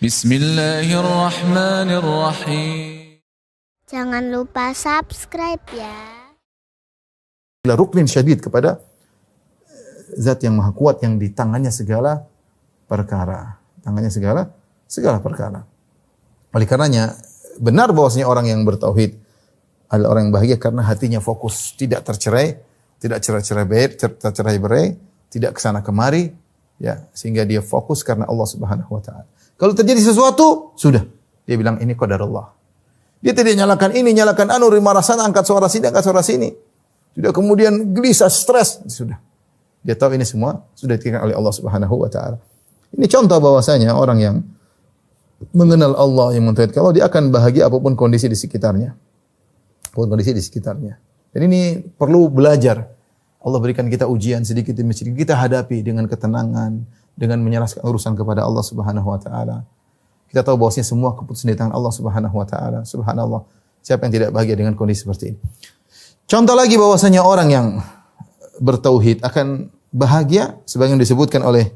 Bismillahirrahmanirrahim. Jangan lupa subscribe ya. Ila ruknin syadid, kepada zat yang maha kuat yang di tangannya segala perkara. Tangannya segala perkara. Oleh karenanya benar bahwasanya orang yang bertauhid adalah orang yang bahagia karena hatinya fokus, tidak tercerai berai, tidak kesana kemari, ya, sehingga dia fokus karena Allah Subhanahu wa taala. Kalau terjadi sesuatu, sudah dia bilang ini qadarullah. Dia tidak nyalakan ini, nyalakan anu, marah sana, angkat suara sini. Sudah kemudian gelisah, stres, sudah. Dia tahu ini semua sudah ditetapkan oleh Allah Subhanahu wa taala. Ini contoh bahwasanya orang yang mengenal Allah, yang mentauhidkan Allah, dia akan bahagia apapun kondisi di sekitarnya. Dan ini perlu belajar. Allah berikan kita ujian sedikit demi sedikit, kita hadapi dengan ketenangan, dengan menyerahkan urusan kepada Allah Subhanahu wa taala. Kita tahu bahwasanya semua keputusan di tangan Allah Subhanahu wa taala. Subhanallah. Siapa yang tidak bahagia dengan kondisi seperti ini? Contoh lagi bahwasanya orang yang bertauhid akan bahagia sebagaimana disebutkan oleh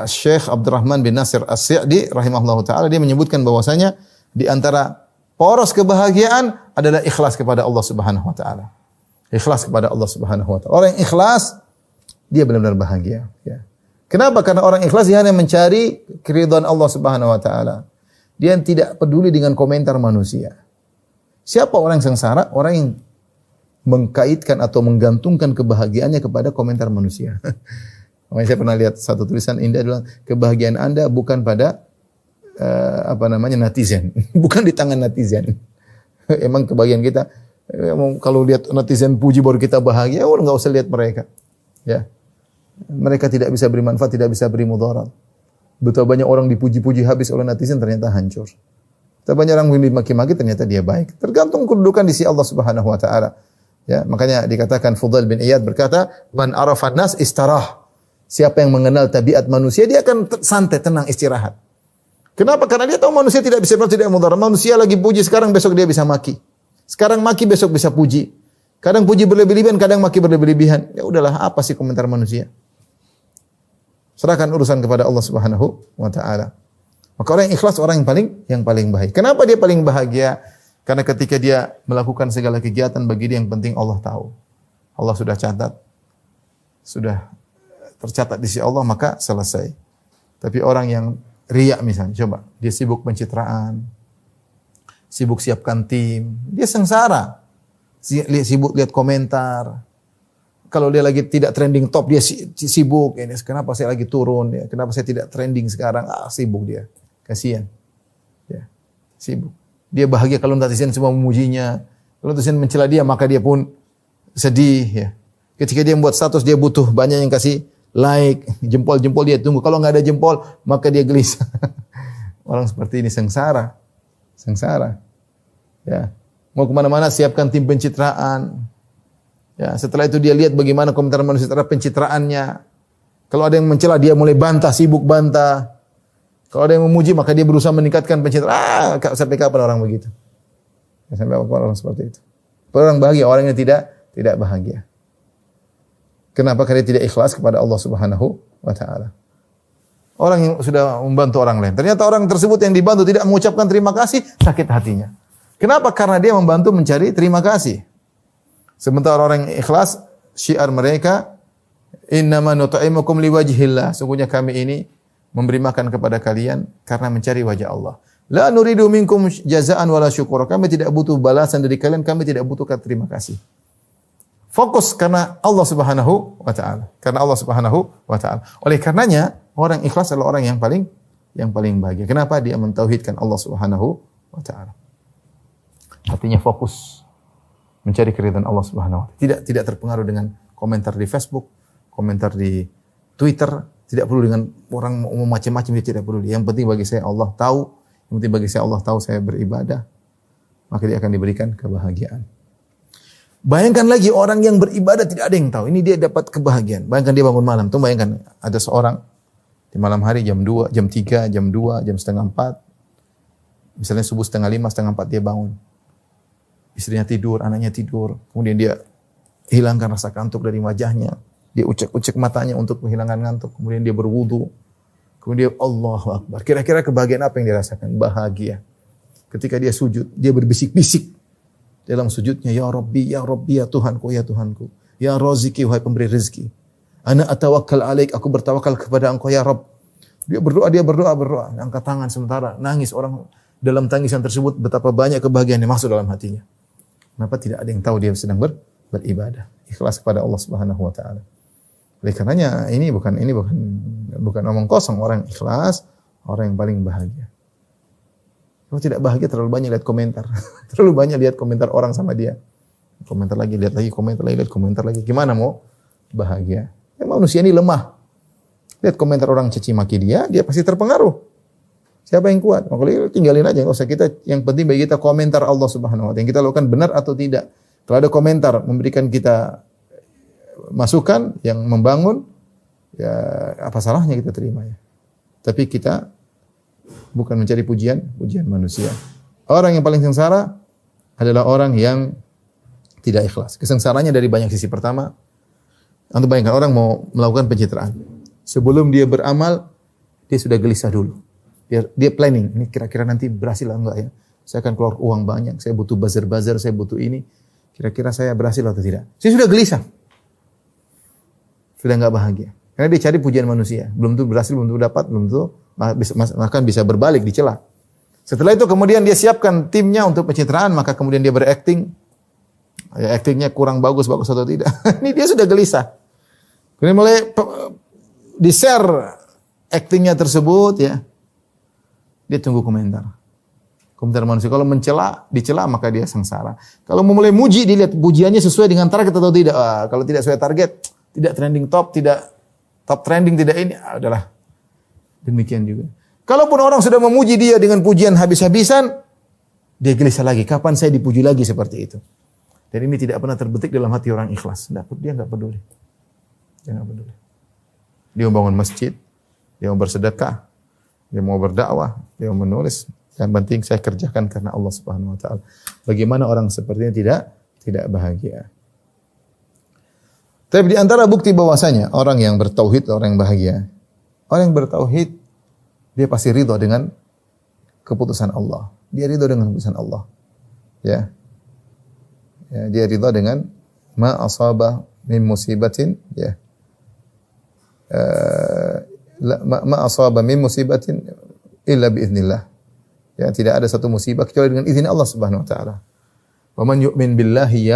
Syekh Abdurrahman bin Nasir As-Sa'di rahimahullahu taala. Dia menyebutkan bahwasanya di antara poros kebahagiaan adalah ikhlas kepada Allah Subhanahu wa taala. Ikhlas kepada Allah Subhanahu wa taala. Orang yang ikhlas dia benar-benar bahagia, ya. Kenapa? Karena orang ikhlas dia hanya mencari keridhaan Allah Subhanahu wa taala. Dia tidak peduli dengan komentar manusia. Siapa orang yang sengsara? Orang yang mengkaitkan atau menggantungkan kebahagiaannya kepada komentar manusia. Makanya saya pernah lihat satu tulisan indah adalah kebahagiaan Anda bukan pada netizen, bukan di tangan netizen. Emang kebahagiaan kita kalau lihat netizen puji baru kita bahagia, enggak usah lihat mereka. Ya. Mereka tidak bisa beri manfaat, tidak bisa beri mudarat. Betapa banyak orang dipuji-puji habis oleh netizen ternyata hancur. Betapa banyak orang yang dimaki-maki ternyata dia baik. Tergantung kedudukan di sisi Allah Subhanahu wa taala. Ya, makanya dikatakan Fudail bin Iyad berkata, "Man arafan nas istarah." Siapa yang mengenal tabiat manusia, dia akan santai, tenang, istirahat. Kenapa? Karena dia tahu manusia tidak bisa tidak mudarat. Manusia lagi puji sekarang, besok dia bisa maki. Sekarang maki, besok bisa puji. Kadang puji berlebihan, kadang maki berlebihan. Ya udahlah, apa sih komentar manusia? Serahkan urusan kepada Allah Subhanahu wa taala. Maka orang yang ikhlas orang yang paling baik. Kenapa dia paling bahagia? Karena ketika dia melakukan segala kegiatan bagi dia yang penting Allah tahu. Allah sudah catat. Sudah tercatat di sisi Allah, maka selesai. Tapi orang yang riya misalnya, coba dia sibuk pencitraan, sibuk siapkan tim, dia sengsara. Sibuk lihat komentar. Kalau dia lagi tidak trending top, dia sibuk. Ini kenapa saya lagi turun? Ya, kenapa saya tidak trending sekarang? Sibuk dia. Kasihan. Ya, sibuk. Dia bahagia kalau netizen semua memujinya. Kalau netizen mencela dia, maka dia pun sedih. Ya. Ketika dia membuat status, dia butuh banyak yang kasih like, jempol-jempol dia tunggu. Kalau nggak ada jempol, maka dia gelisah. Orang seperti ini sengsara. Ya. Mau kemana-mana siapkan tim pencitraan. Ya, setelah itu dia lihat bagaimana komentar manusia terhadap pencitraannya. Kalau ada yang mencela dia mulai bantah, sibuk bantah. Kalau ada yang memuji maka dia berusaha meningkatkan pencitraan. Sampai kapan orang begitu? Sampai kapan orang seperti itu? Orang bahagia, orang yang tidak bahagia. Kenapa? Karena dia tidak ikhlas kepada Allah Subhanahu wa taala. Orang yang sudah membantu orang lain, ternyata orang tersebut yang dibantu tidak mengucapkan terima kasih, sakit hatinya. Kenapa? Karena dia membantu mencari terima kasih. Sementara orang yang ikhlas, syiar mereka, innama nut'imukum liwajhillah. Sungguhnya kami ini memberi makan kepada kalian karena mencari wajah Allah. La nuridu minkum jazaan wala syukura. Kami tidak butuh balasan dari kalian, kami tidak butuh terima kasih. Fokus karena Allah Subhanahu wa taala. Karena Allah Subhanahu wa taala. Oleh karenanya, orang ikhlas adalah orang yang paling bahagia. Kenapa? Dia mentauhidkan Allah Subhanahu wa taala. Hatinya fokus mencari keridhaan Allah Subhanahu wa taala. Tidak terpengaruh dengan komentar di Facebook, komentar di Twitter, tidak perlu dengan orang mau macam-macam, dia tidak perlu. Yang penting bagi saya Allah tahu, yang penting bagi saya Allah tahu saya beribadah, maka dia akan diberikan kebahagiaan. Bayangkan lagi orang yang beribadah tidak ada yang tahu. Ini dia dapat kebahagiaan. Bayangkan dia bangun malam. Tuh bayangkan ada seorang di malam hari jam 2, jam 3, jam 2, jam setengah 4. Misalnya subuh setengah 5, setengah 4 dia bangun. Istrinya tidur, anaknya tidur. Kemudian dia hilangkan rasa kantuk dari wajahnya. Dia ucek-ucek matanya untuk menghilangkan ngantuk. Kemudian dia berwudu. Kemudian Allahu Akbar. Kira-kira kebahagiaan apa yang dirasakan? Bahagia. Ketika dia sujud, dia berbisik-bisik dalam sujudnya, ya Rabbi, ya Tuhanku, ya Tuhanku. Ya Raziki, wahai pemberi rezeki. Ana atawakkal alaik, aku bertawakal kepada Engkau ya Rabb. Dia berdoa, angkat tangan sementara, nangis. Orang dalam tangisan tersebut betapa banyak kebahagiaan yang masuk dalam hatinya. Kenapa tidak ada yang tahu dia sedang beribadah, ikhlas kepada Allah Subhanahu wa taala. Oleh karenanya ini bukan omong kosong. Orang ikhlas, orang yang paling bahagia. Kalau tidak bahagia terlalu banyak lihat komentar. Terlalu banyak lihat komentar orang sama dia. Komentar lagi, lihat lagi, komentar lagi, lihat komentar lagi. Gimana mau bahagia? Ya, manusia ini lemah. Lihat komentar orang caci maki dia pasti terpengaruh. Siapa yang kuat? Makanya tinggalin aja, enggak usah kita. Yang penting bagi kita komentar Allah Subhanahu wa taala. Yang kita lakukan benar atau tidak. Kalau ada komentar memberikan kita masukan yang membangun, ya apa salahnya kita terima ya. Tapi kita bukan mencari pujian manusia. Orang yang paling sengsara adalah orang yang tidak ikhlas. Kesengsaranya dari banyak sisi. Pertama, untuk bayangkan orang mau melakukan pencitraan. Sebelum dia beramal, dia sudah gelisah dulu. Dia planning, ini kira-kira nanti berhasil atau enggak ya. Saya akan keluar uang banyak, saya butuh buzzer, saya butuh ini. Kira-kira saya berhasil atau tidak. Saya sudah gelisah. Sudah enggak bahagia. Karena dia cari pujian manusia. Belum tentu berhasil, belum tentu dapat, belum tentu bahkan bisa berbalik, dicela. Setelah itu kemudian dia siapkan timnya untuk pencitraan, maka kemudian dia berakting. Ya, aktingnya kurang bagus atau tidak. Ini dia sudah gelisah. Kemudian mulai di-share aktingnya tersebut ya. Dia tunggu komentar. Komentar manusia. Kalau dicela maka dia sengsara. Kalau memulai muji, dilihat pujiannya sesuai dengan target atau tidak. Kalau tidak sesuai target, tidak trending top, tidak top trending, tidak ini, adalah demikian juga. Kalaupun orang sudah memuji dia dengan pujian habis-habisan, dia gelisah lagi. Kapan saya dipuji lagi seperti itu? Dan ini tidak pernah terbetik dalam hati orang ikhlas. Dia enggak peduli. Dia enggak peduli. Dia mau bangun masjid, dia mau bersedekah, dia mau berdakwah, dia mau menulis. Yang penting saya kerjakan karena Allah Subhanahu wa taala. Bagaimana orang seperti ini tidak bahagia? Tapi di antara bukti bahwasanya orang yang bertauhid, orang yang bahagia. Orang yang bertauhid, dia pasti ridha dengan keputusan Allah. Dia ridha dengan keputusan Allah. Ya, dia ridha dengan ma asaba min musibatin, ya. Ma asaba min musibatin illa biiznillah. Ya, tidak ada satu musibah kecuali dengan izin Allah Subhanahu wa taala. Wa man yu'min billahi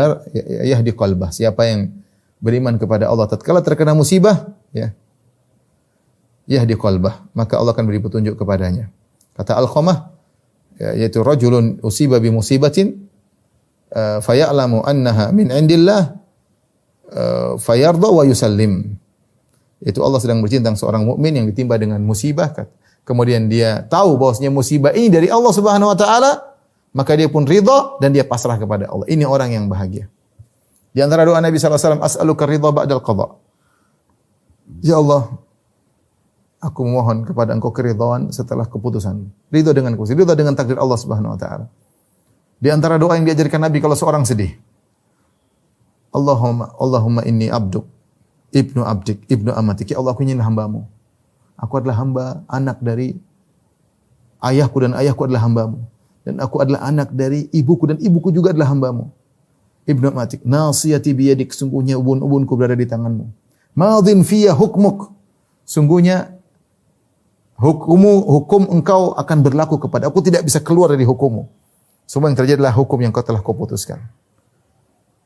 yahdi qalbah. Siapa yang beriman kepada Allah tatkala terkena musibah, ya, yahdi qalbah, maka Allah akan beri petunjuk kepadanya. Kata Al-Qamah, yaitu rajulun usiba bi musibatin faya'lamu annaha min indillah fayarda wa yusallim. Itu Allah sedang bercerita tentang seorang mukmin yang ditimpa dengan musibah, kemudian dia tahu bahwasanya musibah ini dari Allah Subhanahu wa taala, maka dia pun ridha dan dia pasrah kepada Allah. Ini orang yang bahagia. Di antara doa Nabi sallallahu alaihi wasallam, as'aluka ridha ba'dal qada. Ya Allah, aku mohon kepada Engkau keridhaan setelah keputusan. Ridha dengan keputusan, ridha dengan takdir Allah Subhanahu wa taala. Di antara doa yang diajarkan Nabi kalau seorang sedih, Allahumma inni abduk, ibnu abdik, ibnu amatik. Ya Allah, aku ini hamba-Mu. Aku adalah hamba, anak dari ayahku dan ayahku adalah hamba-Mu. Dan aku adalah anak dari ibuku dan ibuku juga adalah hamba-Mu. Ibnu amatik, nasiyati biyadik, sungguhnya ubun-ubunku berada di tangan-Mu. Madhin fiyya hukmuk, sungguhnya hukum Engkau akan berlaku kepada aku, tidak bisa keluar dari hukum-Mu. Semua yang terjadi adalah hukum yang Kau telah Kau putuskan.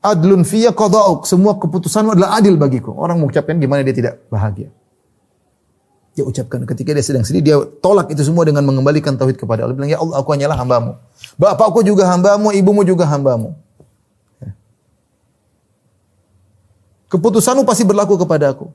Adlun fiyya qada'uk, semua keputusan-Mu adalah adil bagiku. Orang mengucapkan gimana dia tidak bahagia. Dia ucapkan ketika dia sedang sedih, dia tolak itu semua dengan mengembalikan tauhid kepada Allah. Bilang, ya Allah, aku hanyalah hamba-Mu. Bapakku juga hamba-Mu, ibumu juga hamba-Mu. Ya. Keputusan-Mu pasti berlaku kepada aku.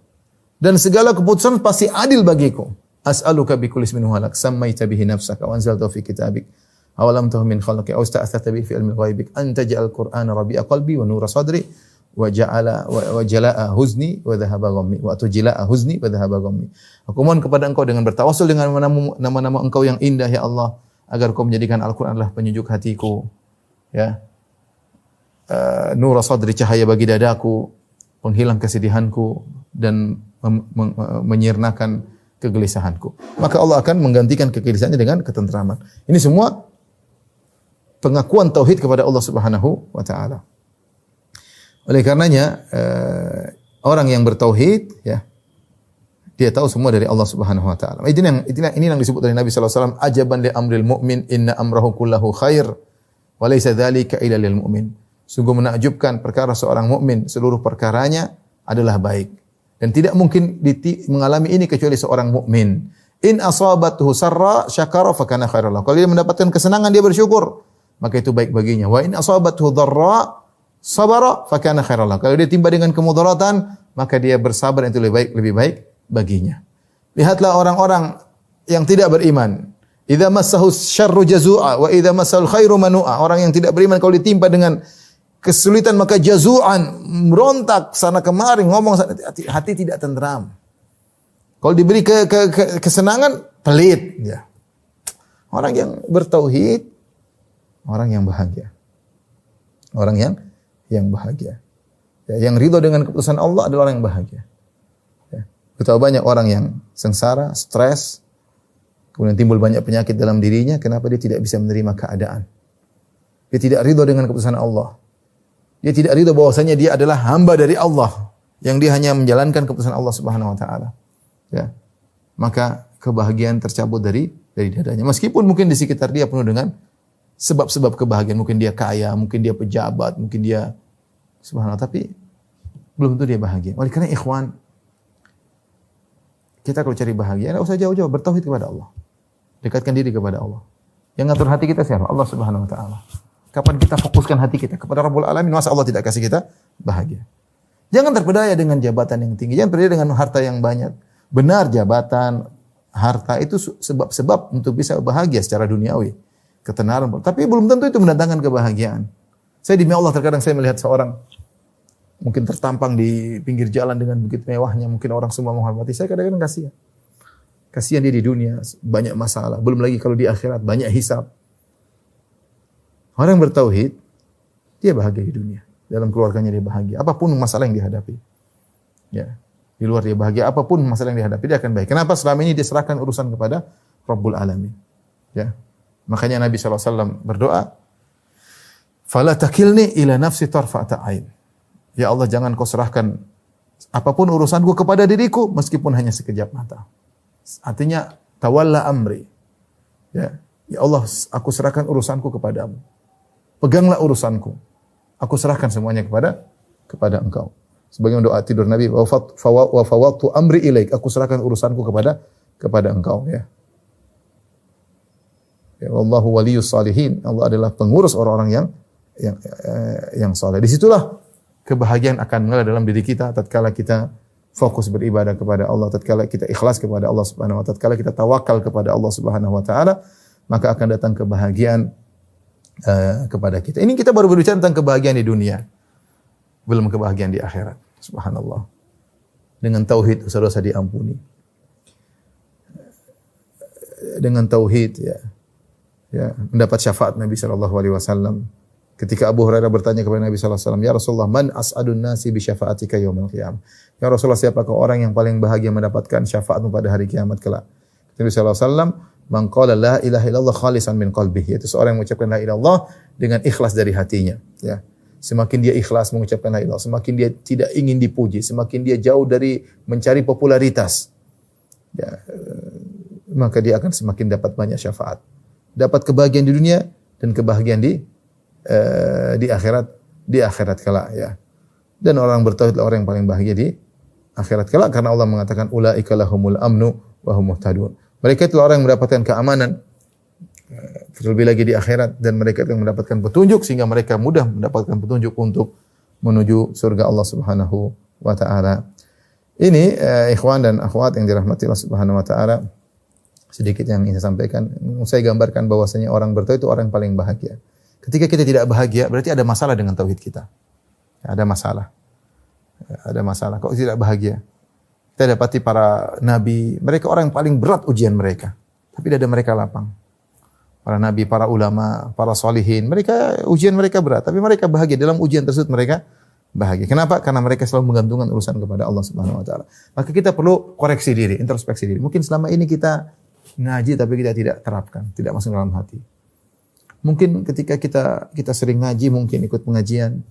Dan segala keputusan pasti adil bagiku. As'aluka bikulli ismin huwa lak, sammaita bihi nafsaka wa anzaltahu fi kitabik. Awalam tahu min khalqi aw sta'atharta bihi fi ilmi al-ghaibik anta ja'al Qur'ana rabi'a qalbi wa nura sadri wa jala'a huzni wa dhahaba ghammi wa tujla'a huzni wa dhahaba ghammi. Aku mohon kepada Engkau dengan bertawassul dengan nama-nama Engkau yang indah ya Allah, agar Kau menjadikan Al-Qur'an adalah penyejuk hatiku, ya. Nura sadri, cahaya bagi dadaku, penghilang kesedihanku dan menyirnakan kegelisahanku. Maka Allah akan menggantikan kegelisahannya dengan ketentraman. Ini semua pengakuan tauhid kepada Allah Subhanahu wa taala. Oleh karenanya orang yang bertauhid ya, dia tahu semua dari Allah Subhanahu wa taala. Ini yang disebut oleh Nabi sallallahu alaihi wasallam, ajaban li amril mu'min inna amrahu kullahu khair wa laysa dzalika illa lil mu'min. Sungguh menakjubkan perkara seorang mukmin, seluruh perkaranya adalah baik. Dan tidak mungkin mengalami ini kecuali seorang mukmin. In asabathu sarra syakara fa kana khairan lahu. Kalau dia mendapatkan kesenangan dia bersyukur, maka itu baik baginya. Wa in asabathu dharra sabara fa kana khairan lahu. Kalau dia timba dengan kemudaratan, maka dia bersabar, itu lebih baik baginya. Lihatlah orang-orang yang tidak beriman. Idza massahu syarru jazua wa idza massal khairu manua. Orang yang tidak beriman kalau ditimpa dengan kesulitan maka jazuan, merontak sana kemari, ngomong hati tidak tenteram. Kalau diberi kesenangan pelit ya. Orang yang bertauhid orang yang bahagia. Orang yang bahagia. Ya, yang ridho dengan keputusan Allah adalah orang yang bahagia. Ya. Betapa banyak orang yang sengsara, stres, kemudian timbul banyak penyakit dalam dirinya. Kenapa dia tidak bisa menerima keadaan? Dia tidak ridho dengan keputusan Allah. Dia tidak ridho bahwasanya dia adalah hamba dari Allah, yang dia hanya menjalankan keputusan Allah Subhanahu wa taala. Ya. Maka kebahagiaan tercabut dari dadanya. Meskipun mungkin di sekitar dia penuh dengan sebab-sebab kebahagiaan, mungkin dia kaya, mungkin dia pejabat, mungkin dia subhanallah, tapi belum tentu dia bahagia. Oleh karena ikhwan, kita kalau cari bahagia, enggak usah jauh-jauh, bertauhid kepada Allah. Dekatkan diri kepada Allah. Yang ngatur hati kita siapa? Allah Subhanahu wa taala. Kapan kita fokuskan hati kita kepada Rabbul Alamin, masa Allah tidak kasih kita bahagia. Jangan terpedaya dengan jabatan yang tinggi, jangan terpedaya dengan harta yang banyak. Benar, jabatan, harta itu sebab-sebab untuk bisa bahagia secara duniawi, ketenaran. Tapi belum tentu itu mendatangkan kebahagiaan. Saya demi Allah terkadang saya melihat seorang mungkin tertampang di pinggir jalan dengan begitu mewahnya, mungkin orang semua menghormati, saya kadang-kadang kasihan. Kasihan dia di dunia, banyak masalah. Belum lagi kalau di akhirat, banyak hisab. Orang yang bertauhid, dia bahagia di dunia. Dalam keluarganya dia bahagia. Apapun masalah yang dihadapi. Ya. Di luar dia bahagia. Apapun masalah yang dihadapi, dia akan baik. Kenapa? Selama ini dia serahkan urusan kepada Rabbul Alamin. Ya. Makanya Nabi SAW berdoa, "Fala takilni ila nafsi tarfa'ata ain." Ya Allah, jangan kau serahkan apapun urusanku kepada diriku, meskipun hanya sekejap mata. Artinya, tawalla amri. Ya. Ya Allah, aku serahkan urusanku kepadamu. Peganglah urusanku. Aku serahkan semuanya kepada Engkau. Sebagaimana doa tidur Nabi, wa fawwadtu amri ilaik. Aku serahkan urusanku kepada Engkau, ya. Ya, wallahu waliyus salihin. Allah adalah pengurus orang-orang yang saleh. Disitulah kebahagiaan akan mengalir dalam diri kita tatkala kita fokus beribadah kepada Allah, tatkala kita ikhlas kepada Allah Subhanahu wa taala, tatkala kita tawakal kepada Allah Subhanahu wa taala, maka akan datang kebahagiaan kepada kita. Ini kita baru berbicara tentang kebahagiaan di dunia. Belum kebahagiaan di akhirat. Subhanallah. Dengan tauhid dosa-dosa diampuni. Dengan tauhid ya mendapat syafaat Nabi sallallahu alaihi wasallam. Ketika Abu Hurairah bertanya kepada Nabi sallallahu alaihi wasallam, "Ya Rasulullah, man as'adun nasi bi syafaatika yaumil qiyamah?" Ya Rasulullah, siapakah orang yang paling bahagia mendapatkan syafaatmu pada hari kiamat kelak? Nabi sallallahu alaihi wasallam, "Man qala la ilaha illallah khalisan min qalbihi." Yaitu seorang yang mengucapkan la ilaha illallah dengan ikhlas dari hatinya, ya. Semakin dia ikhlas mengucapkan la ilaha illallah, semakin dia tidak ingin dipuji, semakin dia jauh dari mencari popularitas, ya, maka dia akan semakin dapat banyak syafaat. Dapat kebahagiaan di dunia dan kebahagiaan di akhirat kelak, ya. Dan orang bertauhid adalah orang yang paling bahagia di akhirat kelak, karena Allah mengatakan ulaika lahumul amnu wa hum muhtadun. Mereka itu orang yang mendapatkan keamanan, terlebih lagi di akhirat, dan mereka yang mendapatkan petunjuk sehingga mereka mudah mendapatkan petunjuk untuk menuju surga Allah Subhanahu wa taala. Ini ikhwan dan akhwat yang dirahmati Allah Subhanahu wa taala, sedikit yang ingin saya sampaikan. Saya gambarkan bahwasanya orang bertauhid itu orang yang paling bahagia. Ketika kita tidak bahagia, berarti ada masalah dengan tauhid kita. Ada masalah. Ada masalah. Kok tidak bahagia? Kita dapati para nabi, mereka orang yang paling berat ujian mereka. Tapi dada mereka lapang. Para nabi, para ulama, para solihin, ujian mereka berat. Tapi mereka bahagia dalam ujian tersebut, mereka bahagia. Kenapa? Karena mereka selalu menggantungkan urusan kepada Allah Subhanahu wa taala. Maka kita perlu koreksi diri, introspeksi diri. Mungkin selama ini kita ngaji tapi kita tidak terapkan, tidak masuk dalam hati. Mungkin ketika kita sering ngaji, mungkin ikut pengajian,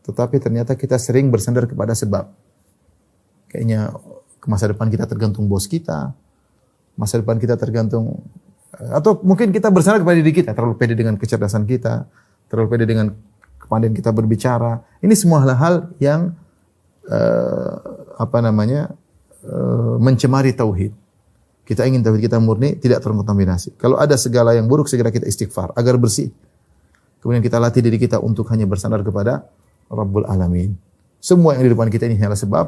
tetapi ternyata kita sering bersandar kepada sebab. Kayaknya ke masa depan kita tergantung bos kita, masa depan kita tergantung, atau mungkin kita bersandar kepada diri kita, terlalu pede dengan kecerdasan kita, terlalu pede dengan kepandaian kita berbicara. Ini semua hal-hal yang mencemari tauhid. Kita ingin tauhid kita murni, tidak terkontaminasi. Kalau ada segala yang buruk, segera kita istighfar agar bersih. Kemudian kita latih diri kita untuk hanya bersandar kepada Rabbul Alamin. Semua yang di depan kita ini hanyalah sebab,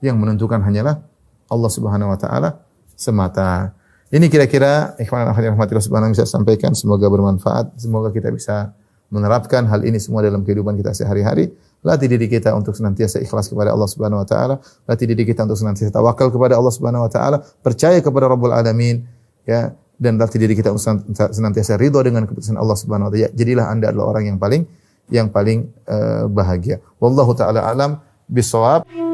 yang menentukan hanyalah Allah Subhanahu wa taala semata. Ini kira-kira ikhwan dan akhwat yang rahmatillah subhanahu bisa sampaikan, semoga bermanfaat, semoga kita bisa menerapkan hal ini semua dalam kehidupan kita sehari-hari. Latih diri kita untuk senantiasa ikhlas kepada Allah Subhanahu wa taala, latih diri kita untuk senantiasa tawakal kepada Allah Subhanahu wa taala, percaya kepada Rabbul Alamin, ya, dan latih diri kita untuk senantiasa ridha dengan keputusan Allah Subhanahu wa taala. Jadilah Anda adalah orang yang paling bahagia. Wallahu taala alam bisawab.